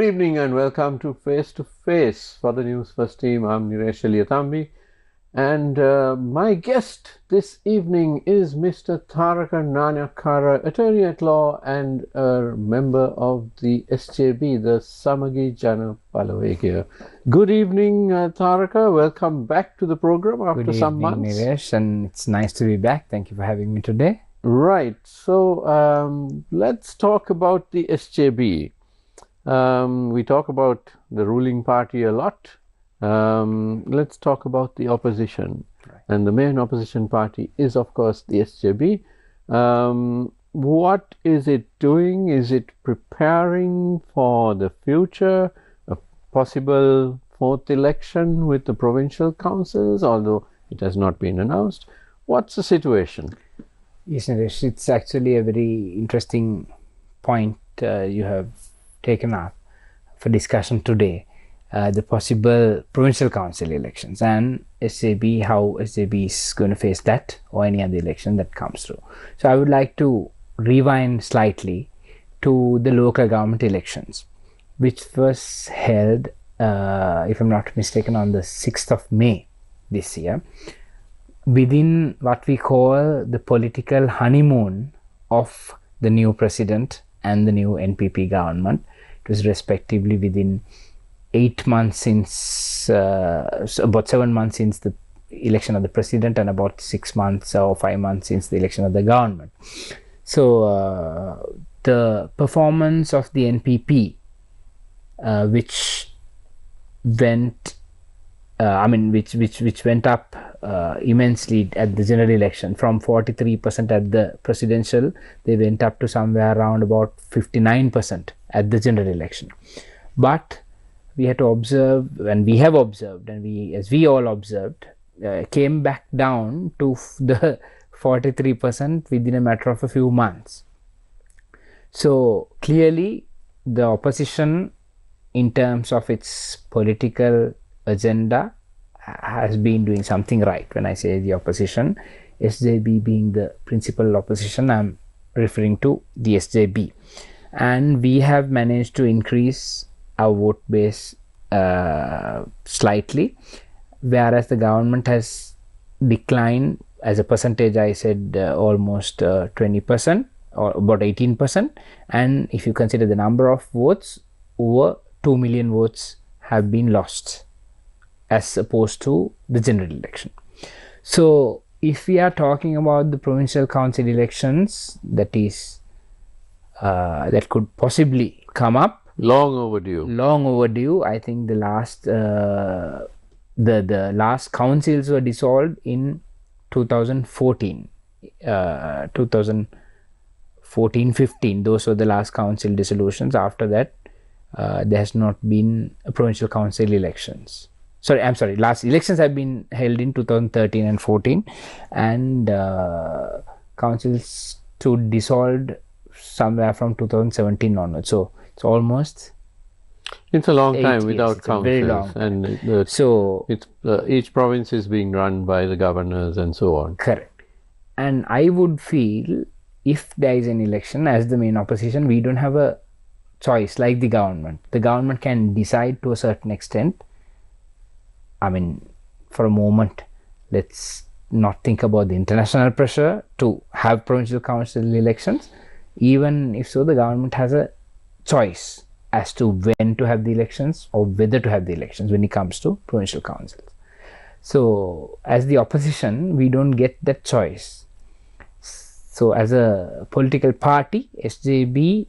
evening and welcome to Face to Face for the Newsfirst team. I'm Niresh Eliathambi, and my guest this evening is Mr. Tharaka Nanayakkara, attorney at law and a member of the SJB, the Samagi Jana Palawegya. Good evening, Tharaka. Welcome back to the program after some months. Good evening, Niresh, and it's nice to be back. Thank you for having me today. Right. So let's talk about the SJB. We talk about the ruling party a lot. Let's talk about the opposition. Right. And the main opposition party is, of course, the SJB. What is it doing? Is it preparing for the future, a possible fourth election with the provincial councils, although it has not been announced? What's the situation? Yes, Niresh, it's actually a very interesting point you have taken up for discussion today, the possible provincial council elections and SJB, how SJB is going to face that or any other election that comes through. So I would like to rewind slightly to the local government elections, which was held, if I'm not mistaken, on the 6th of May this year, within what we call the political honeymoon of the new president and the new NPP government. It was respectively within 8 months since, about 7 months since the election of the president and about 6 months or 5 months since the election of the government. So the performance of the NPP, which went which went up immensely at the general election. From 43% at the presidential, they went up to somewhere around about 59% at the general election. But we had to observe, and we have observed, and we all observed, came back down to the 43% within a matter of a few months. So clearly the opposition, in terms of its political agenda, has been doing something right. When I say the opposition, SJB being the principal opposition, I'm referring to the SJB, and we have managed to increase our vote base slightly, whereas the government has declined as a percentage. I said almost 20% or about 18%, and if you consider the number of votes, over 2 million votes have been lost as opposed to the general election. So if we are talking about the provincial council elections, that is that could possibly come up, Long overdue. I think the last the last councils were dissolved in 2014, 2014-15. Those were the last council dissolutions. After that, there has not been a provincial council elections. Last elections have been held in 2013 and 14, and councils to dissolved somewhere from 2017 onwards. So it's a long time without councils, very long. And so it's each province is being run by the governors and so on. Correct. And I would feel, if there is an election, as the main opposition, we don't have a choice like the government. The government can decide to a certain extent. I mean, for a moment, let's not think about the international pressure to have provincial council elections. Even if so, the government has a choice as to when to have the elections or whether to have the elections when it comes to provincial councils. So as the opposition, we don't get that choice. So as a political party, SJB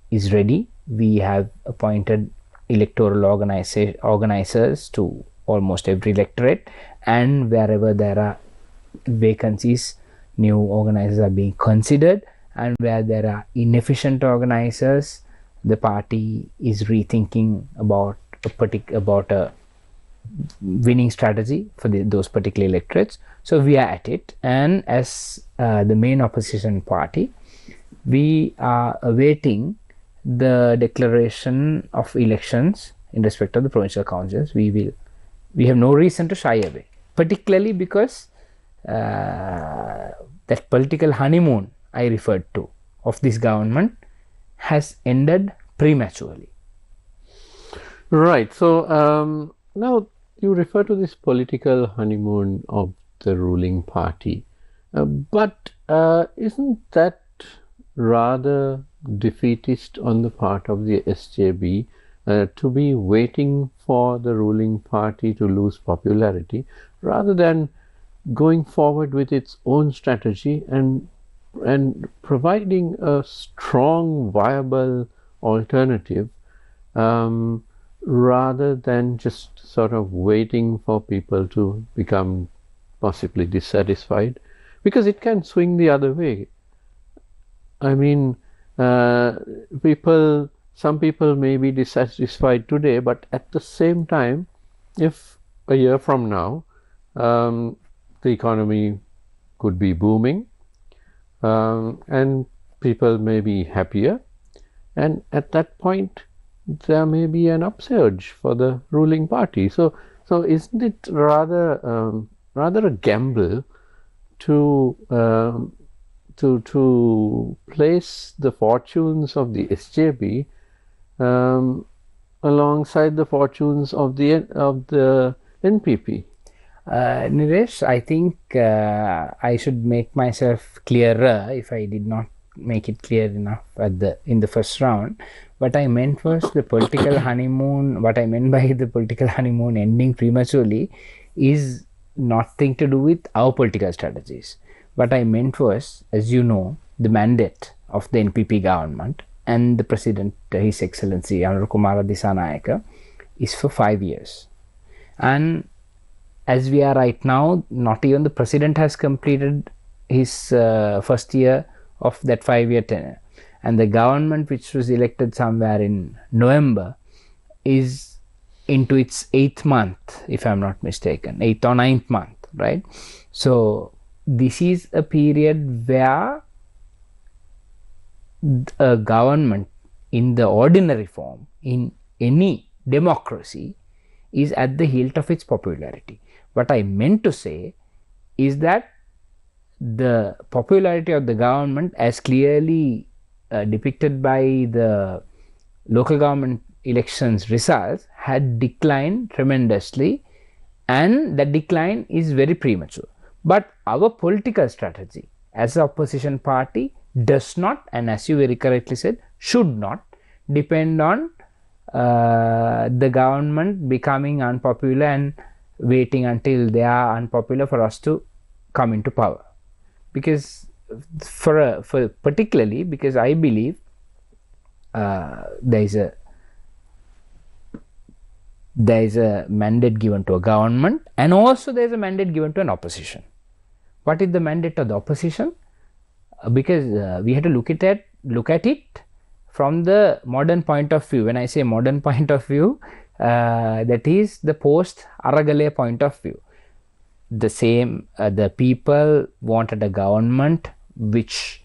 is ready. We have appointed electoral organizers to almost every electorate, and wherever there are vacancies, new organizers are being considered, and where there are inefficient organizers, the party is rethinking about a winning strategy for those particular electorates. So we are at it, and as the main opposition party, we are awaiting the declaration of elections in respect of the provincial councils. We have no reason to shy away, particularly because that political honeymoon I referred to of this government has ended prematurely. Right. So now you refer to this political honeymoon of the ruling party, but isn't that rather defeatist on the part of the SJB to be waiting for the ruling party to lose popularity rather than going forward with its own strategy and providing a strong, viable alternative rather than just sort of waiting for people to become possibly dissatisfied, because it can swing the other way. I mean, some people may be dissatisfied today, but at the same time, if a year from now the economy could be booming and people may be happier, and at that point there may be an upsurge for the ruling party. So isn't it rather a gamble to place the fortunes of the SJB alongside the fortunes of the NPP? Niresh, I think I should make myself clearer if I did not make it clear enough in the first round. What I meant was the political honeymoon. What I meant by the political honeymoon ending prematurely is nothing to do with our political strategies. What I meant was, as you know, the mandate of the NPP government and the President, His Excellency Anurukumara Dissanayake, is for 5 years. And as we are right now, not even the President has completed his first year of that 5-year tenure. And the government, which was elected somewhere in November, is into its 8th month, if I'm not mistaken, 8th or 9th month, right? So this is a period where a government in the ordinary form in any democracy is at the hilt of its popularity. What I meant to say is that the popularity of the government, as clearly depicted by the local government elections results, had declined tremendously, and that decline is very premature. But our political strategy as an opposition party does not, and as you very correctly said, should not depend on the government becoming unpopular and waiting until they are unpopular for us to come into power. Because particularly because I believe there is a mandate given to a government, and also there is a mandate given to an opposition. What is the mandate of the opposition? Because we have to look at it from the modern point of view. When I say modern point of view, that is the post Aragale point of view. The people wanted a government which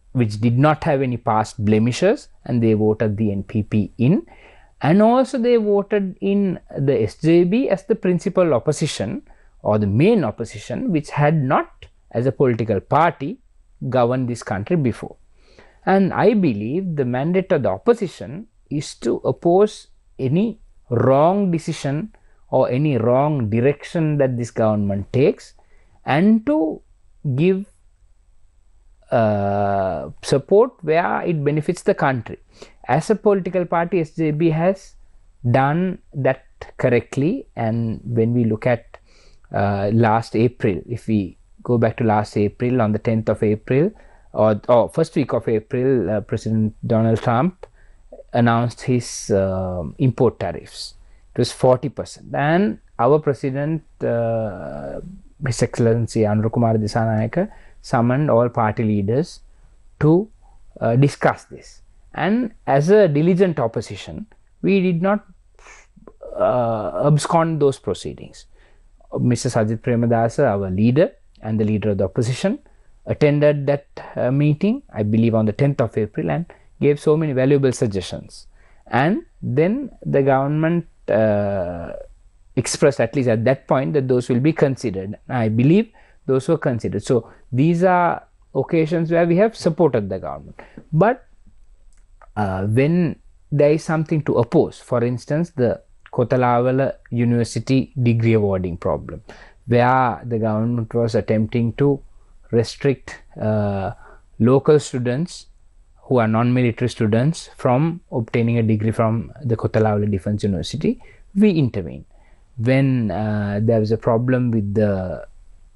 did not have any past blemishes, and they voted the NPP in, and also they voted in the SJB as the principal opposition or the main opposition, which had not, as a political party, governed this country before. And I believe the mandate of the opposition is to oppose any wrong decision or any wrong direction that this government takes, and to give support where it benefits the country. As a political party, SJB has done that correctly. And when we look at last April, if we go back to last April, on the 10th of April or first week of April, President Donald Trump announced his import tariffs. It was 40%, and our President, His Excellency Anurukumara Dissanayake, summoned all party leaders to discuss this. And as a diligent opposition, we did not abscond those proceedings. Mr. Sajith Premadasa, our leader and the leader of the opposition, attended that meeting, I believe on the 10th of April, and gave so many valuable suggestions. And then the government expressed, at least at that point, that those will be considered. I believe those were considered. So these are occasions where we have supported the government. But when there is something to oppose. For instance, the Kotalawala University degree awarding problem, where the government was attempting to restrict local students who are non-military students from obtaining a degree from the Kotalawala Defence University. We intervened. When there was a problem with the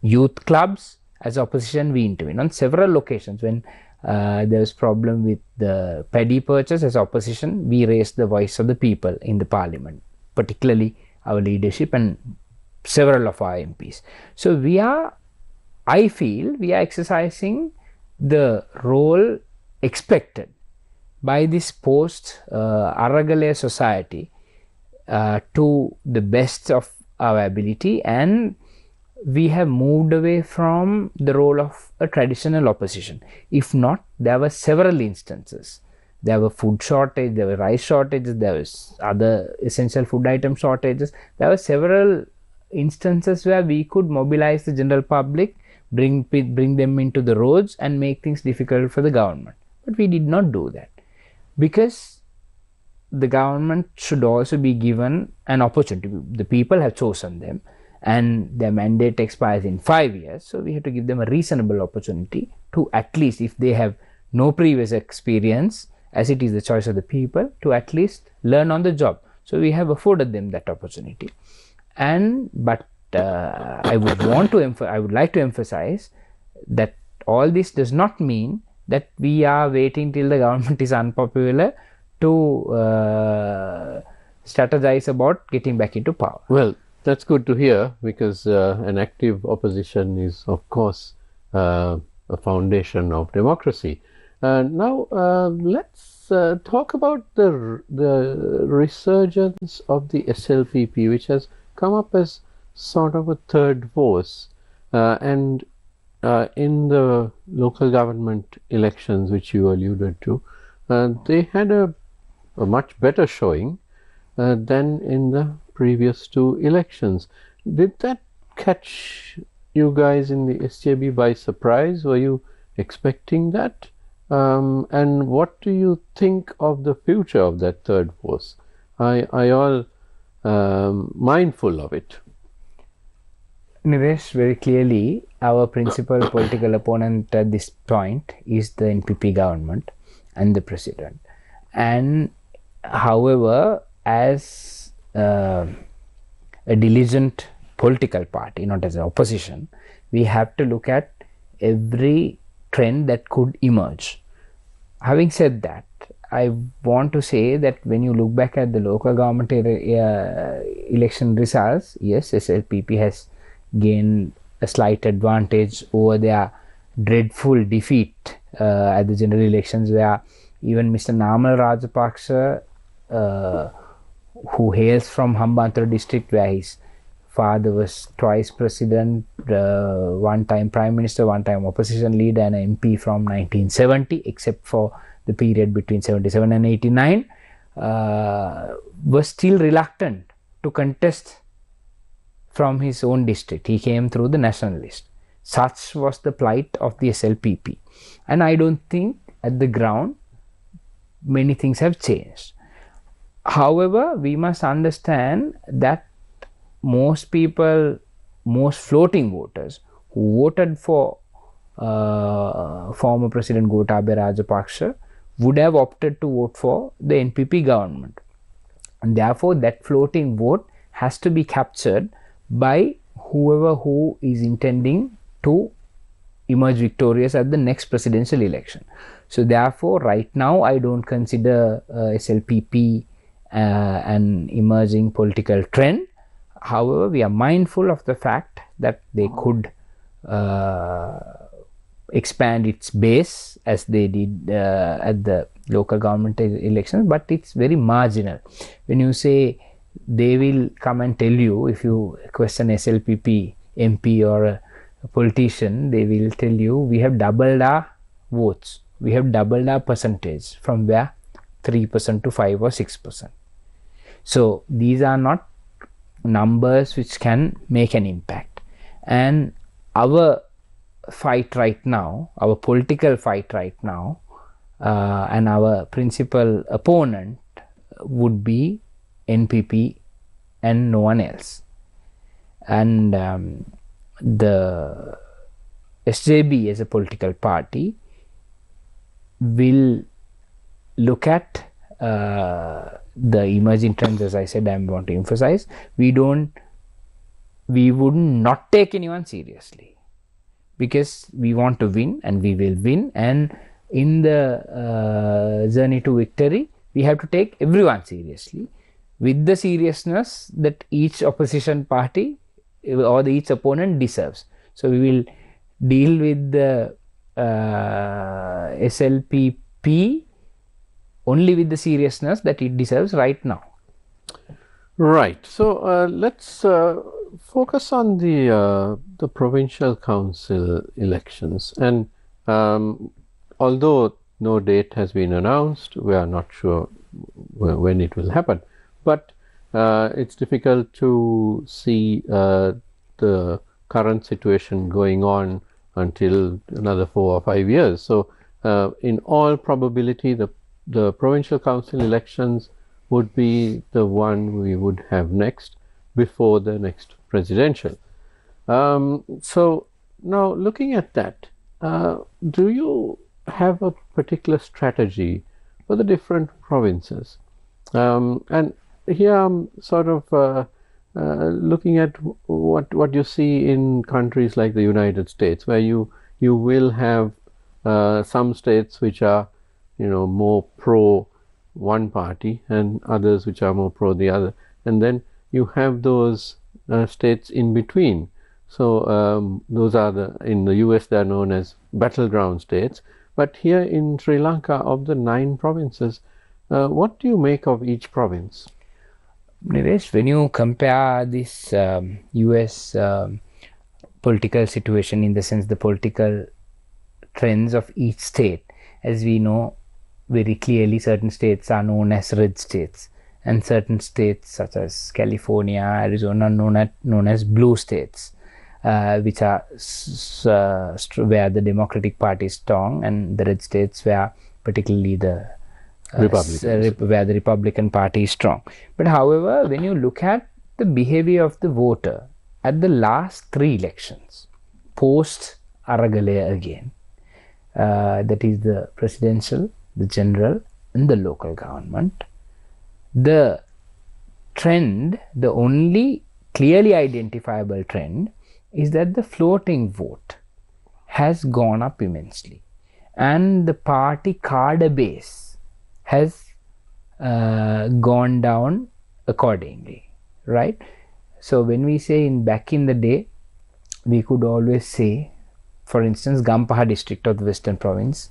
youth clubs, as opposition, we intervened. On several occasions, when there was problem with the paddy purchase, as opposition, we raised the voice of the people in the parliament, particularly our leadership and several of our MPs. So I feel we are exercising the role expected by this post Aragalaya society to the best of our ability, and we have moved away from the role of a traditional opposition. If not, there were several instances. There were food shortage, there were rice shortages, there was other essential food item shortages. There were several instances where we could mobilize the general public, bring them into the roads and make things difficult for the government. But we did not do that, because the government should also be given an opportunity. The people have chosen them and their mandate expires in 5 years, so we have to give them a reasonable opportunity to, at least if they have no previous experience, as it is the choice of the people, to at least learn on the job. So we have afforded them that opportunity. But I would like to emphasize that all this does not mean that we are waiting till the government is unpopular to strategize about getting back into power. Well, that's good to hear, because an active opposition is, of course, a foundation of democracy. Now, let's talk about the resurgence of the SLPP, which has come up as sort of a third force, and in the local government elections, which you alluded to, they had a much better showing than in the previous two elections. Did that catch you guys in the SJB by surprise? Were you expecting that? And what do you think of the future of that third force? Are all mindful of it? Niresh, very clearly, our principal political opponent at this point is the NPP government and the president. And however, as a diligent political party, not as an opposition, we have to look at every trend that could emerge. Having said that, I want to say that when you look back at the local government election results, yes, SLPP has gained a slight advantage over their dreadful defeat at the general elections, where even Mr. Namal Rajapaksa, who hails from Hambantota district, where his father was twice president, one time prime minister, one time opposition leader, and an MP from 1970, except for the period between 77 and 89, was still reluctant to contest from his own district. He came through the national list. Such was the plight of the SLPP. And I don't think at the ground many things have changed. However, we must understand that most people, most floating voters who voted for former President Gotabaya Rajapaksa would have opted to vote for the NPP government. And therefore, that floating vote has to be captured by whoever who is intending to emerge victorious at the next presidential election. So therefore, right now, I don't consider SLPP an emerging political trend. However, we are mindful of the fact that they could expand its base as they did at the local government elections, but it's very marginal. When you say they will come and tell you, if you question SLPP MP or a politician, they will tell you we have doubled our votes, we have doubled our percentage from where 3% to 5 or 6%. So these are not numbers which can make an impact. And our fight right now, our political fight right now, and our principal opponent would be NPP and no one else. And the SJB as a political party will look at the emerging trends. As I said, I want to emphasize, we would not take anyone seriously, because we want to win and we will win, and in the journey to victory we have to take everyone seriously with the seriousness that each opposition party or each opponent deserves. So we will deal with the SLPP only with the seriousness that it deserves right now. Right. So let's focus on the provincial council elections. And although no date has been announced, we are not sure when it will happen. But it's difficult to see the current situation going on until another 4 or 5 years. So in all probability, the provincial council elections would be the one we would have next before the next presidential. So now looking at that, do you have a particular strategy for the different provinces? And here I'm sort of looking at what you see in countries like the United States, where you will have some states which are, more pro one party and others which are more pro the other, and then you have those states in between. So those are in the US they are known as battleground states, but here in Sri Lanka, of the 9 provinces, what do you make of each province? Niresh, when you compare this US political situation, in the sense the political trends of each state, as we know very clearly, certain states are known as red states, and certain states such as California, Arizona known as blue states, which are where the Democratic Party is strong, and the red states where particularly the where the Republican Party is strong. But however, when you look at the behavior of the voter at the last 3 elections, post Aragalaya again, that is the presidential, the general and the local government, the trend, the only clearly identifiable trend, is that the floating vote has gone up immensely, and the party cadre base has gone down accordingly, right? So when we say back in the day, we could always say, for instance, Gampaha district of the Western Province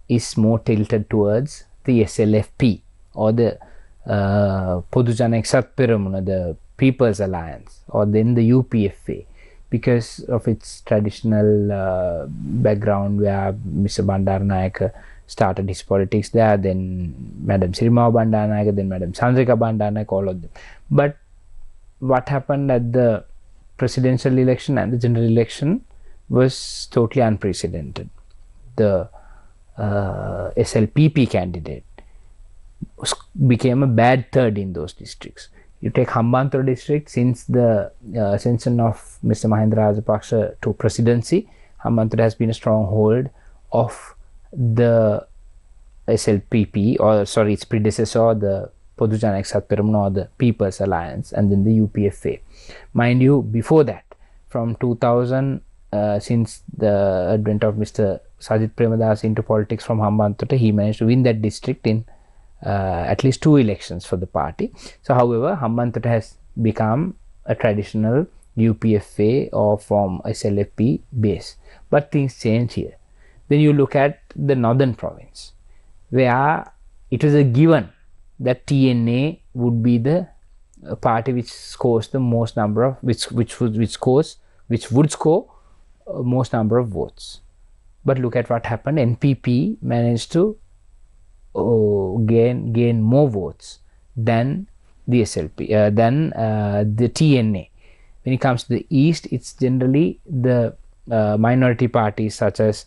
is more tilted towards the SLFP or the Podujana Eksat Peramuna, the People's Alliance, or then the UPFA, because of its traditional background, where Mr. Bandaranayake started his politics there, then Madam Sirimawa Bandaranayake, then Madam Chandrika Bandaranayake, all of them. But what happened at the presidential election and the general election was totally unprecedented. The SLPP candidate became a bad third in those districts. You take Hambantota district, since the ascension of Mr. Mahinda Rajapaksa to presidency, Hambantota has been a stronghold of the SLPP, or sorry, its predecessor, the Podujana Eksat Peramuna, or the People's Alliance, and then the UPFA. Mind you, before that, from 2000, since the advent of Mr. Sajith Premadasa into politics from Hambantota, he managed to win that district in at least 2 elections for the party. So however, Hambantota has become a traditional UPFA or from SLFP base. But things change here. Then you look at the northern province, where it was a given that TNA would be the party which scores the most number of which would score most number of votes. But look at what happened. NPP managed to gain more votes than the SLP, than the TNA. When it comes to the east, it's generally the minority parties such as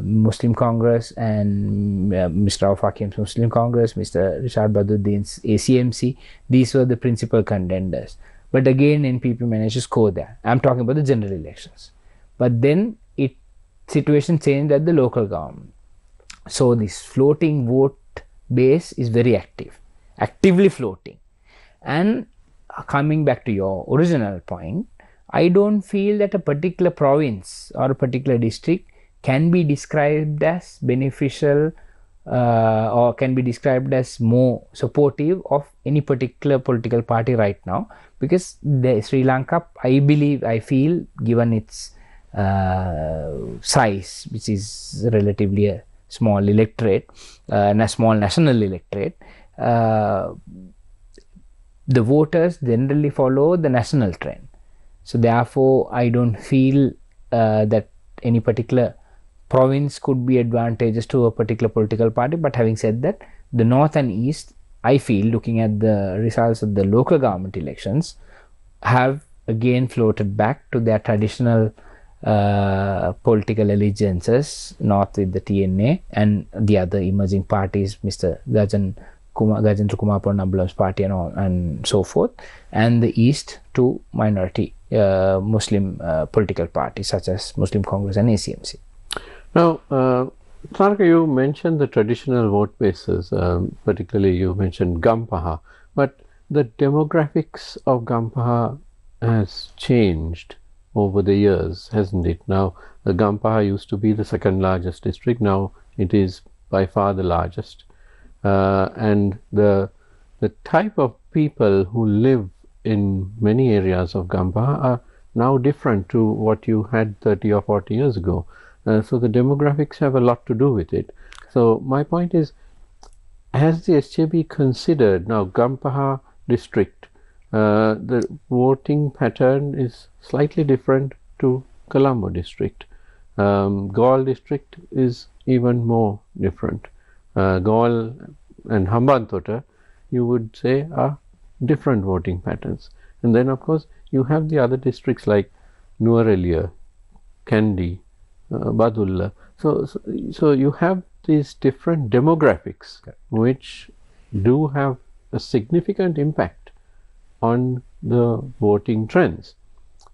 Muslim Congress and Mr. Rauf Hakim's Muslim Congress, Mr. Rishad Baduddin's ACMC. These were the principal contenders. But again, NPP managed to score there. I'm talking about the general elections. But then situation changed at the local government. So this floating vote base is very actively floating. And coming back to your original point, I don't feel that a particular province or a particular district can be described as beneficial or can be described as more supportive of any particular political party right now, because Sri Lanka, I feel, given its size, which is relatively a small electorate and a small national electorate, the voters generally follow the national trend. So therefore, I don't feel that any particular province could be advantageous to a particular political party. But having said that, the north and east, I feel, looking at the results of the local government elections, have again floated back to their traditional political allegiances, north with the TNA and the other emerging parties, Mr. Gajendra Kumar Ponnabulam's party and so forth, and the east to minority Muslim political parties such as Muslim Congress and ACMC. Now, Tharaka, you mentioned the traditional vote bases, particularly you mentioned Gampaha, but the demographics of Gampaha has changed over the years, hasn't it? Now, the Gampaha used to be the second largest district, now it is by far the largest. And the type of people who live in many areas of Gampaha are now different to what you had 30 or 40 years ago. So the demographics have a lot to do with it. So my point is, has the SJB considered now Gampaha district, the voting pattern is slightly different to Colombo district. Galle district is even more different. Galle and Hambantota, you would say, are different voting patterns. And then of course you have the other districts like Nuwara, Kandy, Badulla. So you have these different demographics which do have a significant impact on the voting trends.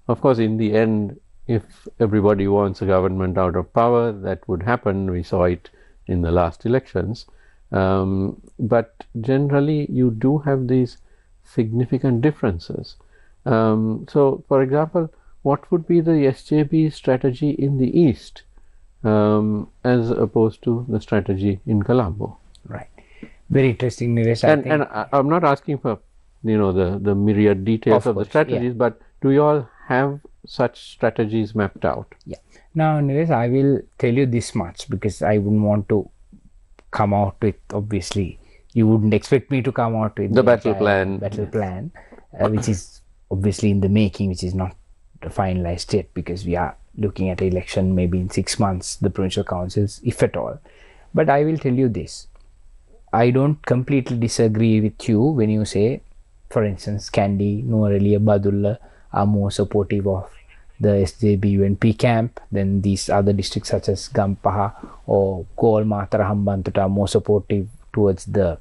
Of course, in the end, if everybody wants a government out of power, that would happen. We saw it in the last elections. But generally, you do have these significant differences. So, for example, what would be the SJB strategy in the East as opposed to the strategy in Colombo? Right. Very interesting, Niresh. And I'm not asking for the myriad details of the strategies, but do you all have such strategies mapped out? Yeah. Now, Niresh, I will tell you this much because I wouldn't want to come out with, obviously, you wouldn't expect me to come out with the battle plan, which is obviously in the making, which is not finalized yet, because we are looking at election maybe in 6 months, the provincial councils, if at all. But I will tell you this, I don't completely disagree with you when you say, for instance, Kandy, Nuwara, Badulla are more supportive of the SJB UNP camp than these other districts such as Gampaha or Galle, Matara, Hambantota are more supportive towards the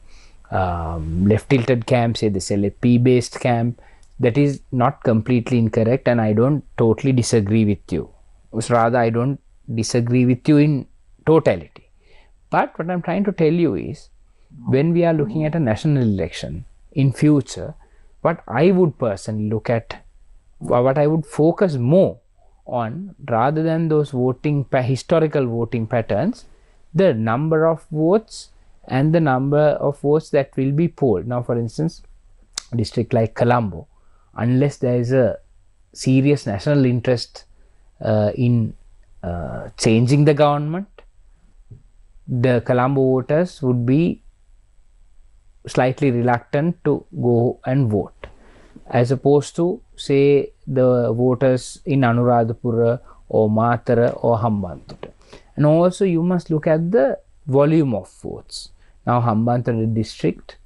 left-tilted camp, say the LFP based camp. That is not completely incorrect, and I don't totally disagree with you. Rather, I don't disagree with you in totality. But what I'm trying to tell you is, when we are looking at a national election in future, what I would personally look at, what I would focus more on, rather than those historical voting patterns, the number of votes and the number of votes that will be polled. Now, for instance, a district like Colombo, unless there is a serious national interest in changing the government, the Colombo voters would be slightly reluctant to go and vote, as opposed to, say, the voters in Anuradhapura or Matara or Hambantota. And also you must look at the volume of votes. Now, Hambantota district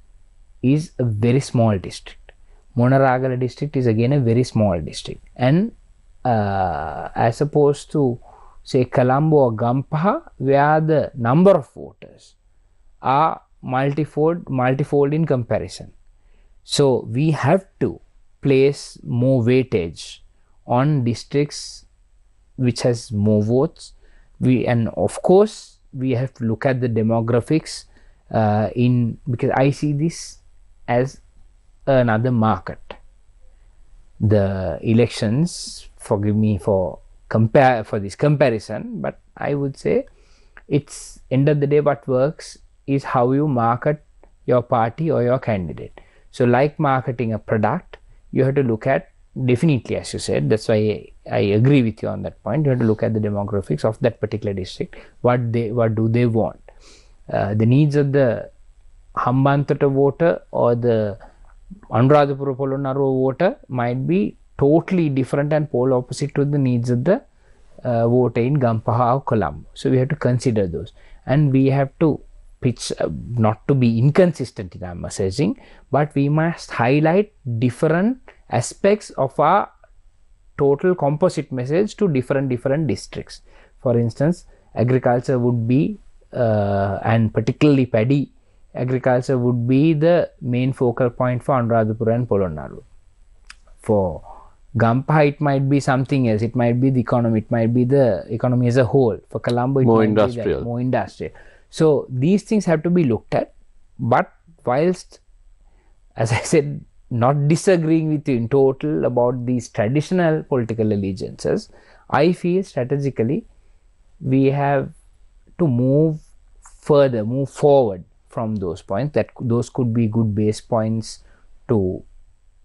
is a very small district. Monaragala district is again a very small district. And as opposed to say Colombo or Gampaha, where the number of voters are multifold in comparison. So we have to place more weightage on districts which has more votes. And of course we have to look at the demographics because I see this as another market. The elections, forgive me for this comparison, but I would say it's end of the day what works is how you market your party or your candidate. So like marketing a product, you have to look at, definitely as you said, that's why I agree with you on that point, you have to look at the demographics of that particular district. What do they want? The needs of the Hambantota voter or the Anuradhapura Polonnaruwa voter might be totally different and pole opposite to the needs of the voter in Gampaha or Colombo. So we have to consider those, and we have to pitch, not to be inconsistent in our messaging, but we must highlight different aspects of our total composite message to different districts. For instance, agriculture would be and particularly paddy agriculture would be the main focal point for Anuradhapura and Polonnaruwa. For Gampaha it might be something else, it might be the economy, it might be the economy as a whole. For Colombo it might be that, more industrial. So these things have to be looked at, but whilst, as I said, not disagreeing with you in total about these traditional political allegiances, I feel strategically we have to move forward from those points. That those could be good base points to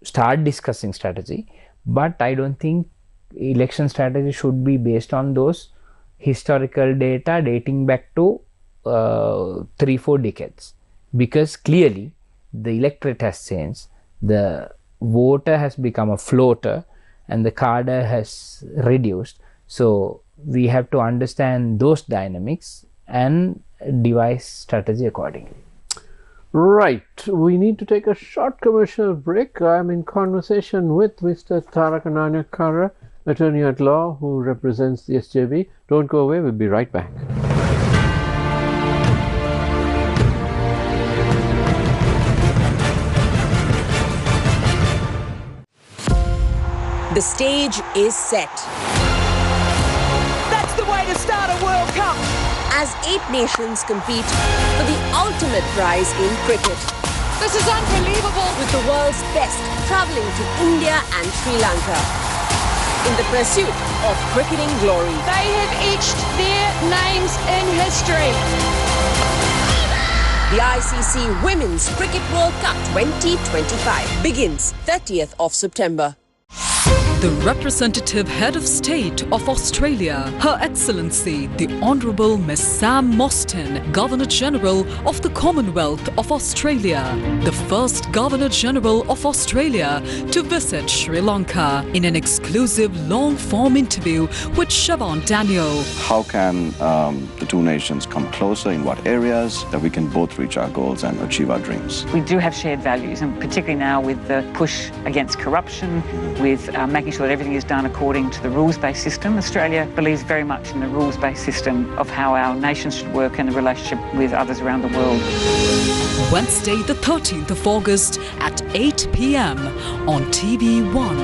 start discussing strategy, but I don't think election strategy should be based on those historical data dating back to 3-4 decades, because clearly the electorate has changed, the voter has become a floater and the cadre has reduced. So we have to understand those dynamics and devise strategy accordingly. Right, we need to take a short commercial break. I'm in conversation with Mr. Tharaka Nanayakkara, attorney at law who represents the SJB. Don't go away, we'll be right back. The stage is set. That's the way to start a World Cup! As 8 nations compete for the ultimate prize in cricket. This is unbelievable! With the world's best travelling to India and Sri Lanka in the pursuit of cricketing glory. They have etched their names in history. The ICC Women's Cricket World Cup 2025 begins 30th of September. The representative head of state of Australia, Her Excellency the Honourable Miss Sam Mostyn, Governor-General of the Commonwealth of Australia, the first Governor-General of Australia to visit Sri Lanka, in an exclusive long-form interview with Siobhan Daniel. How can the two nations come closer, in what areas, that we can both reach our goals and achieve our dreams? We do have shared values, and particularly now with the push against corruption, with making sure that everything is done according to the rules-based system. Australia believes very much in the rules-based system of how our nations should work and the relationship with others around the world. Wednesday the 13th of August at 8 p.m. on TV1.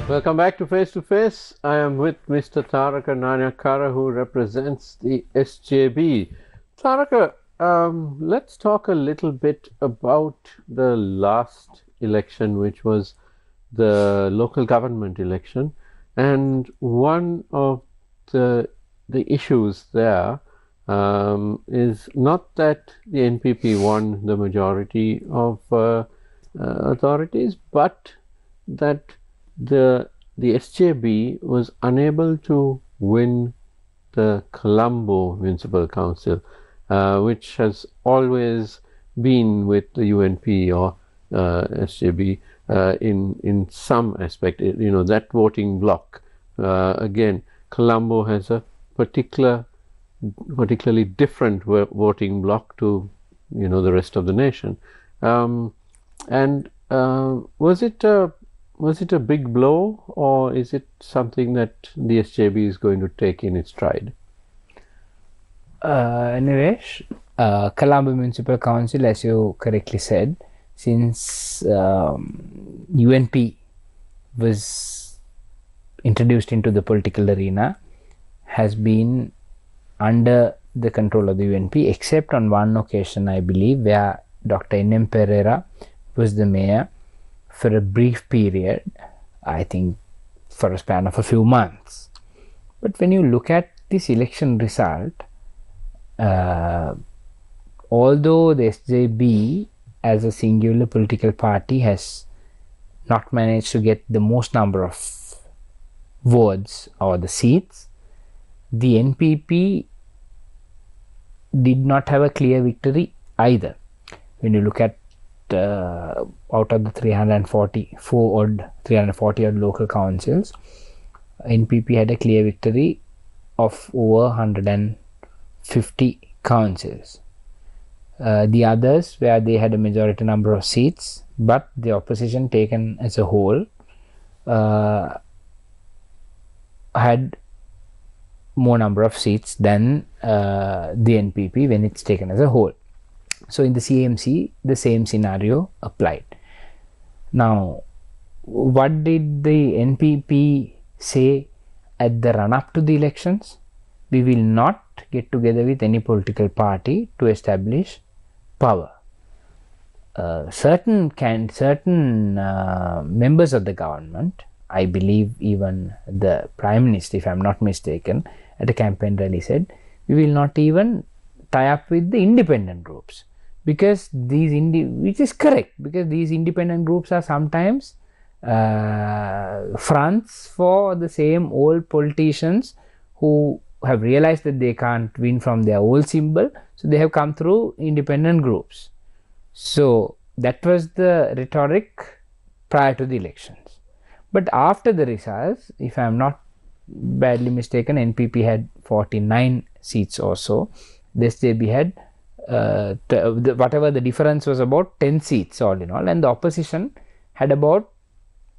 Welcome back to Face to Face. I am with Mr. Tharaka Nanayakkara, who represents the SJB. Tharaka, let's talk a little bit about the last election, which was the local government election. And one of the issues there is not that the NPP won the majority of authorities, but that the SJB was unable to win the Colombo Municipal Council, which has always been with the UNP or SJB in some aspect. You know, that voting block. Again, Colombo has a particularly different voting block to the rest of the nation. Was it a big blow, or is it something that the SJB is going to take in its stride? Niresh, Colombo Municipal Council, as you correctly said, since UNP was introduced into the political arena, has been under the control of the UNP, except on one occasion, I believe, where Dr. N.M. Pereira was the mayor for a brief period, I think for a span of a few months. But when you look at this election result, although the SJB as a singular political party has not managed to get the most number of votes or the seats, the NPP did not have a clear victory either. When you look at out of the 340 odd local councils, NPP had a clear victory of over 150 councils. The others, where they had a majority number of seats, but the opposition taken as a whole had more number of seats than the NPP when it's taken as a whole. So in the CMC, the same scenario applied. Now, what did the NPP say at the run-up to the elections? We will not get together with any political party to establish power. Certain members of the government, I believe even the Prime Minister, if I am not mistaken, at a campaign rally said, we will not even tie up with the independent groups, because these which is correct, because these independent groups are sometimes fronts for the same old politicians who have realized that they can't win from their old symbol, so they have come through independent groups. So that was the rhetoric prior to the elections. But after the results, if I am not badly mistaken, NPP had 49 seats or so. The SJB had whatever the difference was, about 10 seats all in all, and the opposition had about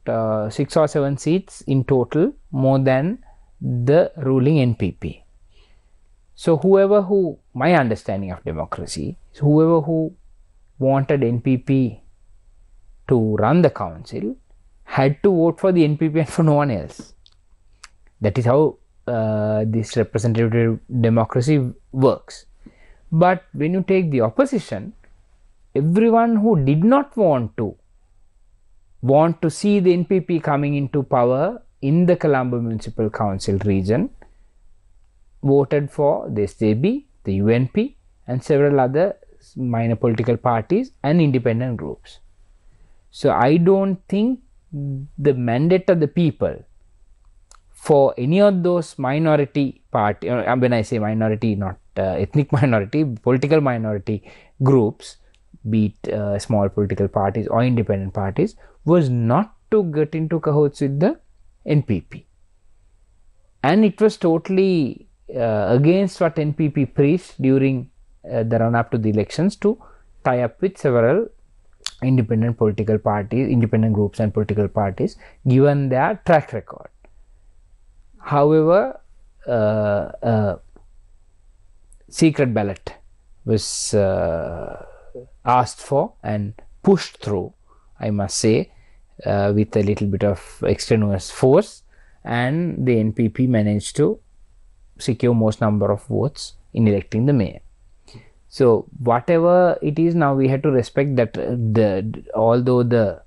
6 or 7 seats in total, more than the ruling NPP. So my understanding of democracy is whoever who wanted NPP to run the council had to vote for the NPP and for no one else. That is how this representative democracy works. But when you take the opposition, everyone who did not want to see the NPP coming into power in the Colombo Municipal Council region voted for the SJB, the UNP, and several other minor political parties and independent groups. So I don't think the mandate of the people for any of those minority party, when I say minority, not ethnic minority, political minority groups, be it small political parties or independent parties, was not to get into cahoots with the NPP. And it was totally against what NPP preached during the run-up to the elections, to tie up with several independent political parties, independent groups and political parties, given their track record. However, secret ballot was asked for and pushed through, I must say, with a little bit of extraneous force, and the NPP managed to secure most number of votes in electing the mayor. So whatever it is, now we have to respect that although the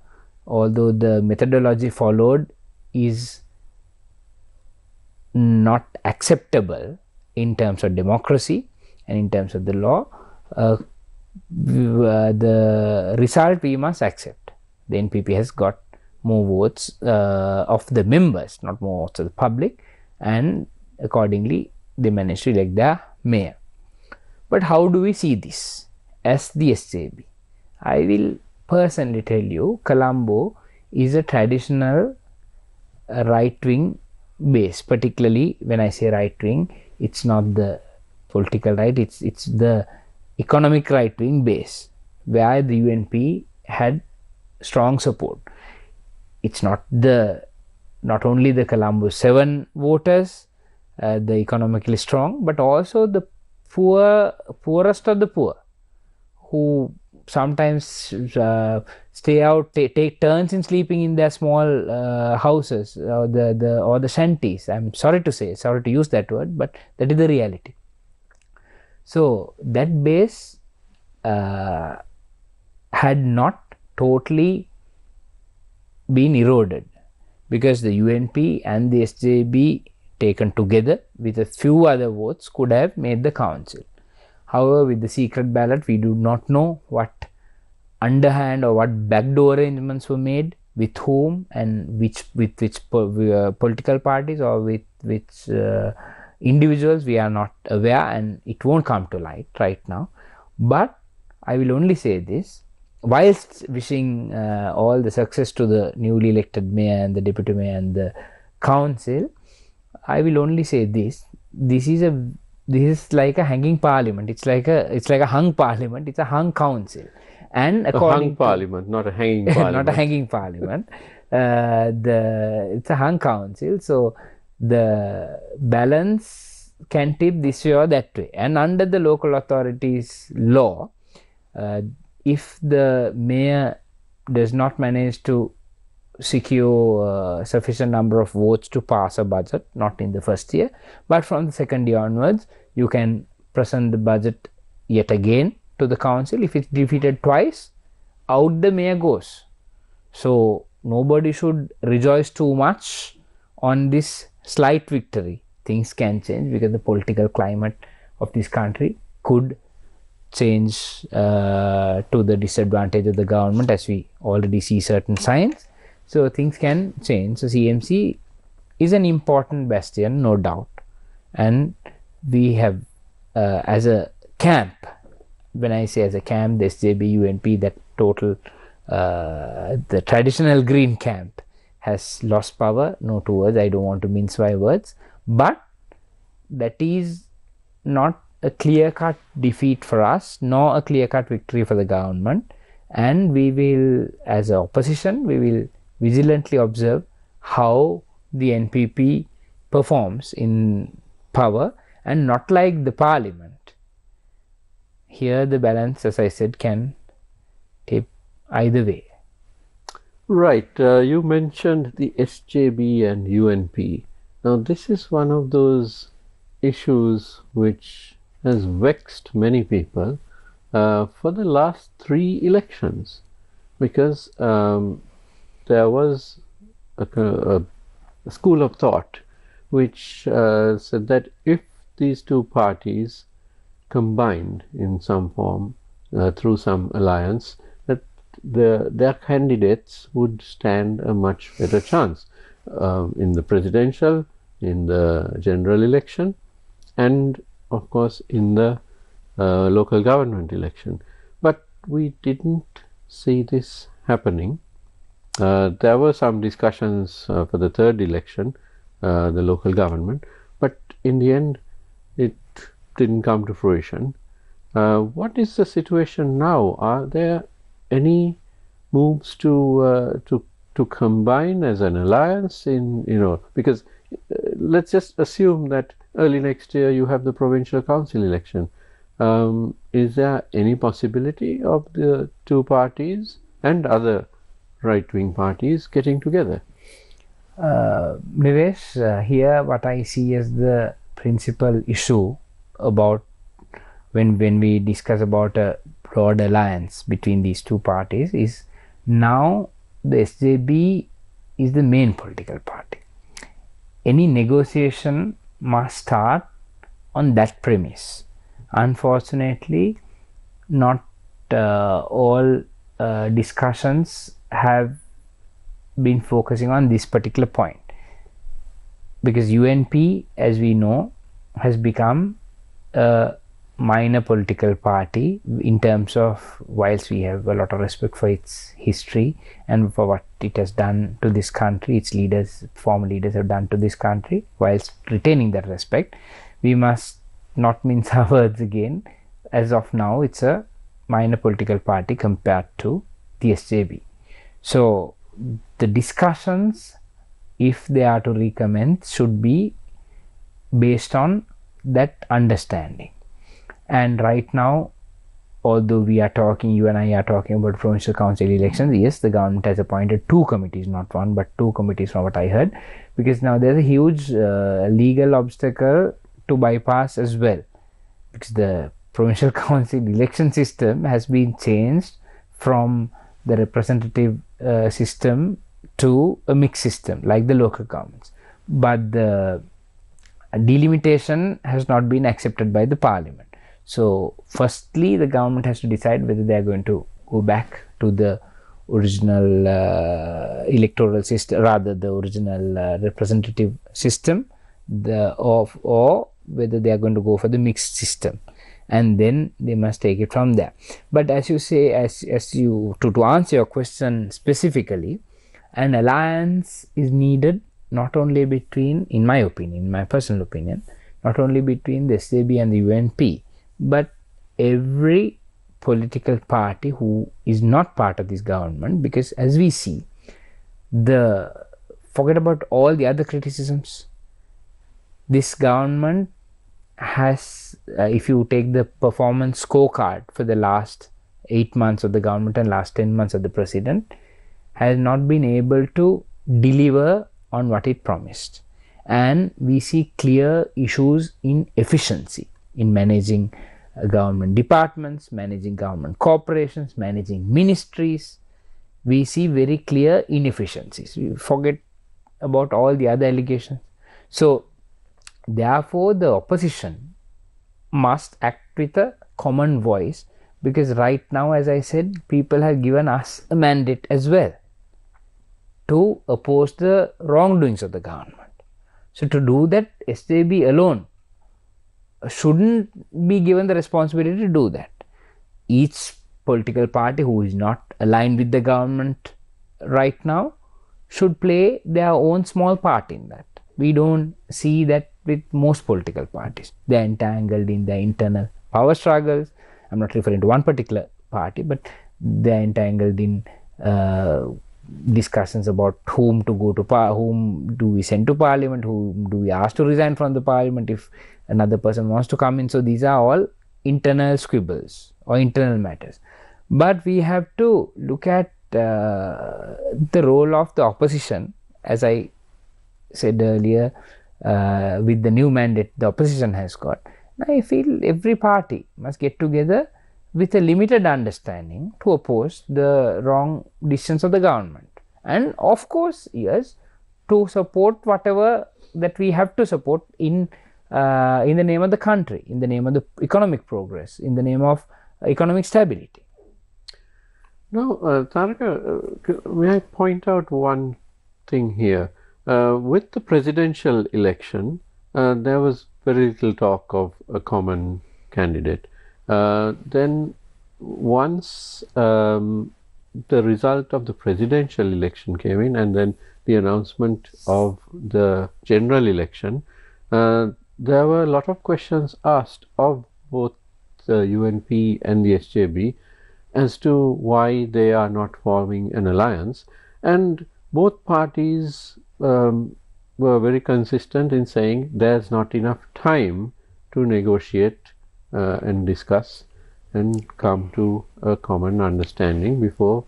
methodology followed is not acceptable in terms of democracy and in terms of the law, the result we must accept. The NPP has got more votes of the members, not more votes of the public, and accordingly they managed to elect their mayor. But how do we see this as the SJB? I will personally tell you, Colombo is a traditional right-wing base. Particularly when I say right-wing, it's not the political right, it's the economic right-wing base where the UNP had strong support. It's not only the Colombo 7 voters, the economically strong, but also the poorest of the poor, who sometimes stay out, take turns in sleeping in their small houses or the shanties. I'm sorry to use that word, but that is the reality. So that base had not totally been eroded, because the UNP and the SJB taken together with a few other votes could have made the council. However, with the secret ballot, we do not know what underhand or what backdoor arrangements were made, with whom, and which political parties or with which individuals. We are not aware, and it won't come to light right now. But I will only say this, whilst wishing all the success to the newly elected mayor and the deputy mayor and the council, I will only say this: this is like a hanging parliament. It's like a hung parliament. It's a hung council, and according a hung parliament, not a hanging parliament. Not a hanging parliament. It's a hung council. So the balance can tip this way or that way. And under the local authorities law, if the mayor does not manage to secure sufficient number of votes to pass a budget, not in the first year, but from the second year onwards, you can present the budget yet again to the council. If it's defeated twice, out the mayor goes. So nobody should rejoice too much on this slight victory. Things can change, because the political climate of this country could change to the disadvantage of the government, as we already see certain signs. So things can change. So CMC is an important bastion, no doubt, and we have as a camp, when I say as a camp, the SJB, UNP, that total the traditional green camp has lost power. No two words, I don't want to mince my words, but that is not a clear-cut defeat for us, nor a clear-cut victory for the government. And we will, as an opposition, we will vigilantly observe how the NPP performs in power, and not like the parliament. Here the balance, as I said, can tip either way. Right. You mentioned the SJB and UNP. Now this is one of those issues which has vexed many people for the last 3 elections, because there was a school of thought which said that if these two parties combined in some form through some alliance, that their candidates would stand a much better chance in the presidential, in the general election, and of course in the local government election. But we didn't see this happening. There were some discussions for the third election, the local government, but in the end it didn't come to fruition. What is the situation now? Are there any moves to combine as an alliance in, because let's just assume that early next year you have the provincial council election. Is there any possibility of the two parties and other right-wing parties getting together? Niresh, here what I see as the principal issue about when we discuss about a broad alliance between these two parties is, now the SJB is the main political party. Any negotiation must start on that premise. Unfortunately, not all discussions have been focusing on this particular point, because UNP, as we know, has become a minor political party in terms of, whilst we have a lot of respect for its history and for what it has done to this country, its leaders, former leaders have done to this country, whilst retaining that respect, we must not mince our words again as of now it's a minor political party compared to the SJB. So the discussions, if they are to recommence, should be based on that understanding. And right now, although we are talking, you and I are talking about provincial council elections, yes, the government has appointed 2 committees, not 1 but 2 committees from what I heard, because now there's a huge legal obstacle to bypass as well, because the provincial council election system has been changed from the representative system to a mixed system like the local governments, but the delimitation has not been accepted by the parliament. So firstly the government has to decide whether they are going to go back to the original electoral system, rather the original representative system, or whether they are going to go for the mixed system, and then they must take it from there. But as you say, as you to answer your question specifically, an alliance is needed not only between, in my opinion, in my personal opinion, not only between the SJB and the UNP, but every political party who is not part of this government, because as we see, forget about all the other criticisms, this government has, if you take the performance scorecard for the last 8 months of the government and last 10 months of the president, has not been able to deliver on what it promised. And we see clear issues in efficiency, in managing government departments, managing government corporations, managing ministries. We see very clear inefficiencies. We forget about all the other allegations. So therefore the opposition must act with a common voice, because right now, as I said, people have given us a mandate as well to oppose the wrongdoings of the government. So to do that, SJB alone shouldn't be given the responsibility to do that. Each political party who is not aligned with the government right now should play their own small part in that. We don't see that with most political parties. They are entangled in their internal power struggles. I'm not referring to one particular party, but they are entangled in discussions about whom to go to whom do we send to parliament, whom do we ask to resign from the parliament if another person wants to come in. So these are all internal squibbles or internal matters. But we have to look at the role of the opposition. As I said earlier, with the new mandate the opposition has got, I feel every party must get together with a limited understanding to oppose the wrong decisions of the government, and of course, yes, to support whatever that we have to support in the name of the country, in the name of the economic progress, in the name of economic stability. Now, Tharaka, may I point out one thing here? With the presidential election, there was very little talk of a common candidate. Then once the result of the presidential election came in, and then the announcement of the general election, there were a lot of questions asked of both the UNP and the SJB as to why they are not forming an alliance, and both parties were very consistent in saying there's not enough time to negotiate and discuss and come to a common understanding before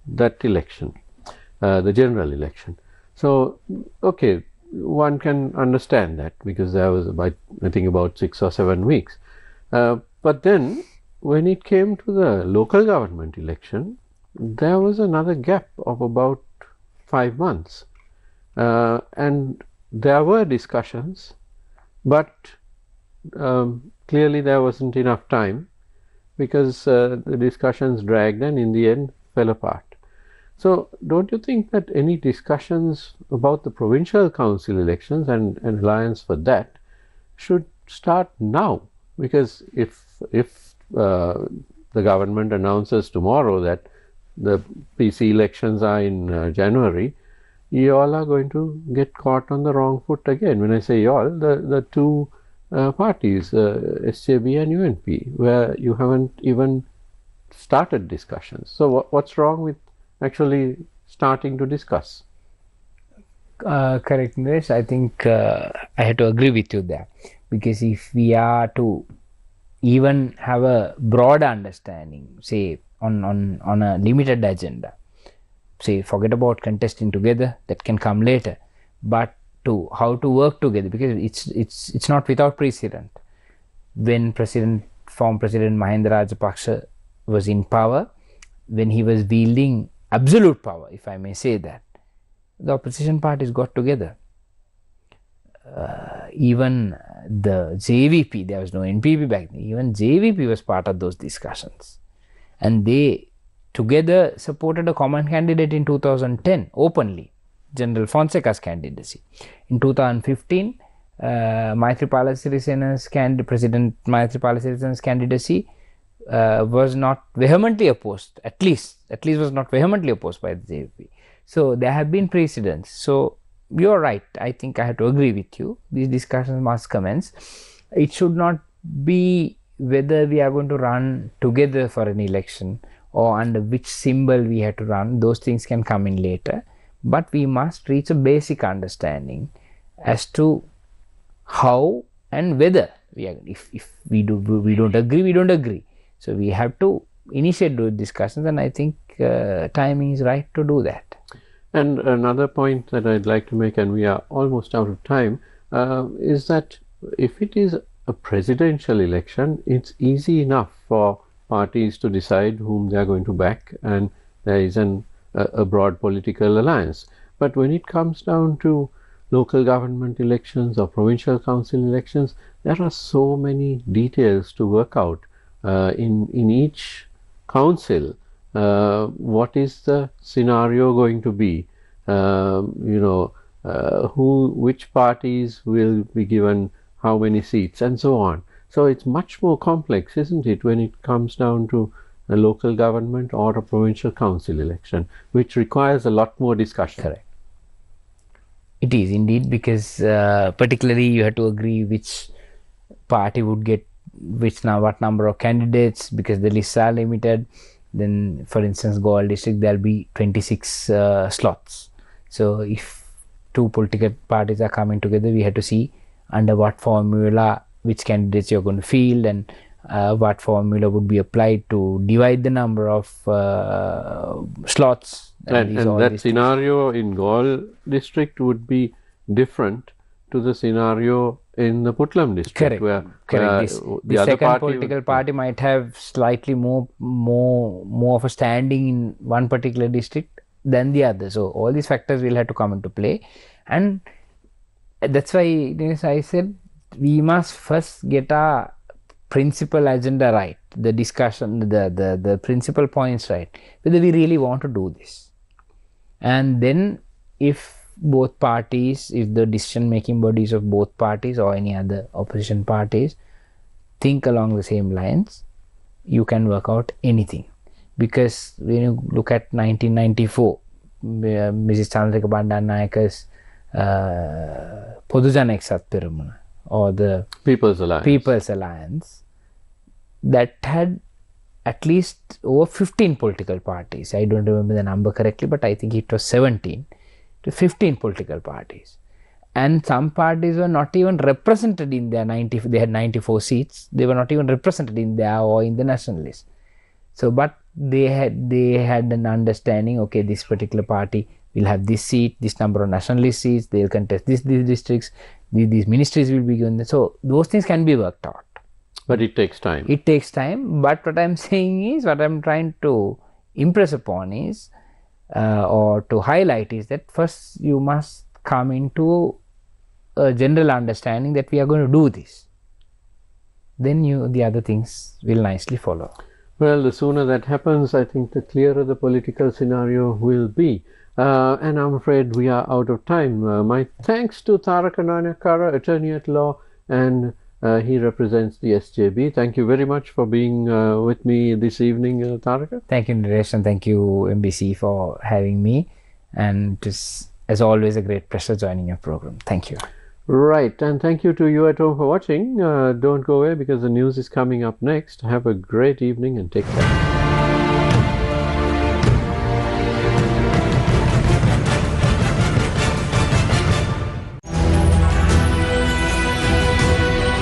that election, the general election. So, okay, one can understand that, because there was about, I think, about 6 or 7 weeks. But then when it came to the local government election, there was another gap of about 5 months. And there were discussions, but clearly there wasn't enough time, because the discussions dragged and in the end fell apart. So don't you think that any discussions about the provincial council elections and an alliance for that should start now? Because if the government announces tomorrow that the PC elections are in January, you all are going to get caught on the wrong foot again. When I say you all, the two parties, SJB and UNP, where you haven't even started discussions. So what's wrong with actually starting to discuss? Correct, Nilesh. I think I have to agree with you there, because if we are to even have a broad understanding, say on a limited agenda, say forget about contesting together, that can come later, but to how to work together, because it's not without precedent. When former President Mahinda Rajapaksa was in power, when he was wielding absolute power, if I may say that, the opposition parties got together. Even the JVP, there was no NPP back then, even JVP was part of those discussions, and they together supported a common candidate in 2010 openly, General Fonseca's candidacy. In 2015, Maithripala Sirisena's President Maithripala Sirisena's candidacy was not vehemently opposed, at least was not vehemently opposed by the JVP. So there have been precedents. So you're right. I think I have to agree with you. These discussions must commence. It should not be whether we are going to run together for an election or under which symbol we have to run. Those things can come in later. But we must reach a basic understanding as to how and whether we are. If we don't agree, we don't agree. So we have to initiate those discussions, and I think timing is right to do that. And another point that I'd like to make, and we are almost out of time, is that if it is a presidential election, it's easy enough for parties to decide whom they are going to back, and there is a broad political alliance. But when it comes down to local government elections or provincial council elections, there are so many details to work out in each council. What is the scenario going to be? Which parties will be given how many seats, and so on. So it's much more complex, isn't it, when it comes down to a local government or a provincial council election, which requires a lot more discussion. Correct. It is indeed, because particularly you have to agree which party would get what number of candidates, because the lists are limited. Then, for instance, Goal district, there will be 26 slots. So if two political parties are coming together, we have to see under what formula which candidates you're going to field, and what formula would be applied to divide the number of slots. And that scenario in Gaul district would be different to the scenario in the Putlam district. Correct. The other second political party might have slightly more of a standing in one particular district than the other. So all these factors will have to come into play, and that's why I said we must first get our principal agenda right, the discussion, the principal points right, whether we really want to do this. And then if both parties, if the decision making bodies of both parties or any other opposition parties think along the same lines, you can work out anything. Because when you look at 1994, Mrs. Tharaka Nanayakkara's Podujana Eksat Peramuna, or the People's Alliance, that had at least over 15 political parties. I don't remember the number correctly, but I think it was 17 to 15 political parties. And some parties were not even represented in their they had 94 seats. They were not even represented in there or in the national list. So, but they had an understanding, okay, this particular party will have this seat, this number of national list seats, they will contest these districts, these ministries will be given. So, those things can be worked out. But it takes time. It takes time. But what I'm saying is, what I'm trying to impress upon is, or to highlight is that first you must come into a general understanding that we are going to do this. Then the other things will nicely follow. Well, the sooner that happens, I think the clearer the political scenario will be. And I'm afraid we are out of time. My thanks to Tharaka Nanayakkara, attorney at law, and he represents the SJB. Thank you very much for being with me this evening, Tharaka. Thank you, Niresh, and thank you, MBC, for having me. And it is, as always, a great pleasure joining your program. Thank you. Right, and thank you to you at home for watching. Don't go away because the news is coming up next. Have a great evening and take care.